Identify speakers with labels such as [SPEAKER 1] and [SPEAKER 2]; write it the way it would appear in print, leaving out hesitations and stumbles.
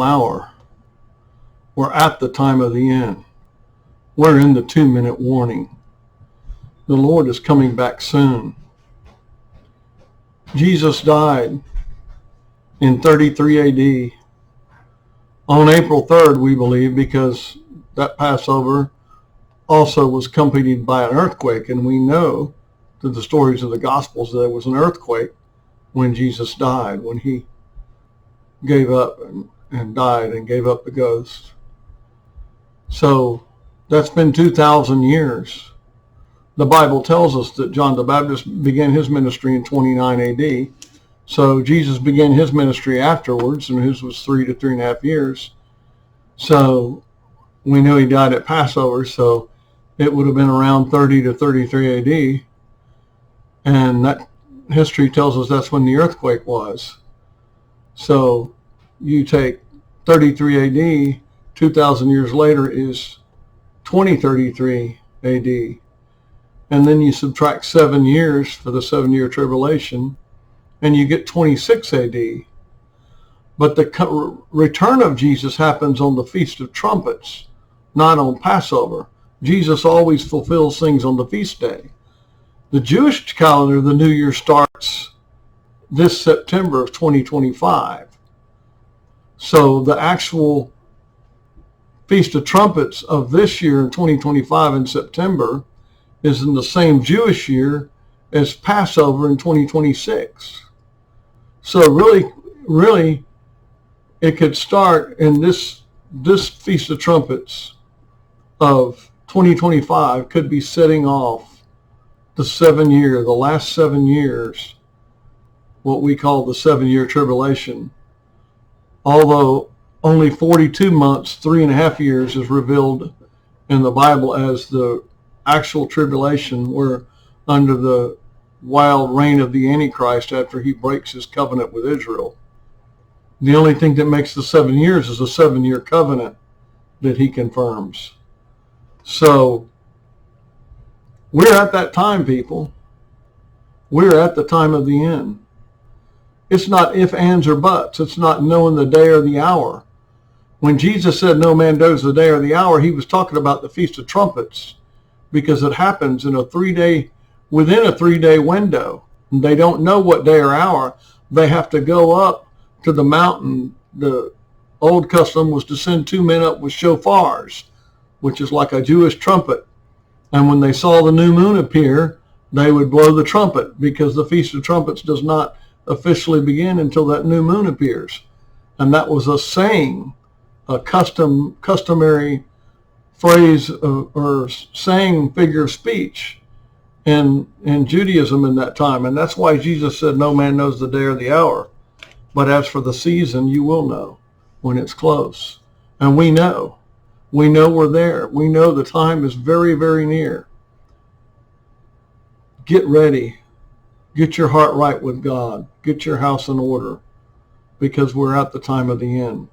[SPEAKER 1] hour. We're at the time of the end. We're in the 2-minute warning. The Lord is coming back soon. Jesus died in 33 AD on April 3rd, we believe, because that Passover also was accompanied by an earthquake, and we know through the stories of the Gospels that there was an earthquake when Jesus died, when he gave up and died and gave up the ghost. So that's been 2,000 years. The Bible tells us that John the Baptist began his ministry in 29 AD. So Jesus began his ministry afterwards, and his was 3 to 3.5 years. So we know he died at Passover, so it would have been around 30 to 33 AD. And that history tells us that's when the earthquake was. So you take 33 AD, 2,000 years later is 2033 AD. And then you subtract 7 years for the 7-year tribulation, and you get 26 AD. But the return of Jesus happens on the Feast of Trumpets, not on Passover. Jesus always fulfills things on the feast day. The Jewish calendar, the New Year, starts this September of 2025. So the actual Feast of Trumpets of this year in 2025 in September is in the same Jewish year as Passover in 2026. So really, it could start in this Feast of Trumpets of 2025 could be setting off the last 7 years, what we call the 7-year tribulation. Although only 42 months, 3.5 years is revealed in the Bible as the actual tribulation. We're under the wild reign of the Antichrist after he breaks his covenant with Israel. The only thing that makes the 7 years is a 7-year covenant that he confirms. So we're at that time, people. We're at the time of the end. It's not if, ands, or buts. It's not knowing the day or the hour. When Jesus said no man knows the day or the hour, he was talking about the Feast of Trumpets, because it happens in within a 3-day window. And they don't know what day or hour. They have to go up to the mountain. The old custom was to send 2 men up with shofars, which is like a Jewish trumpet. And when they saw the new moon appear, they would blow the trumpet, because the Feast of Trumpets does not officially begin until that new moon appears. And that was a saying, a customary phrase or saying, figure of speech in Judaism in that time. And that's why Jesus said no man knows the day or the hour. But as for the season, you will know when it's close. And we know we're there. We know the time is very, very near. Get ready. Get your heart right with God. Get your house in order, because we're at the time of the end.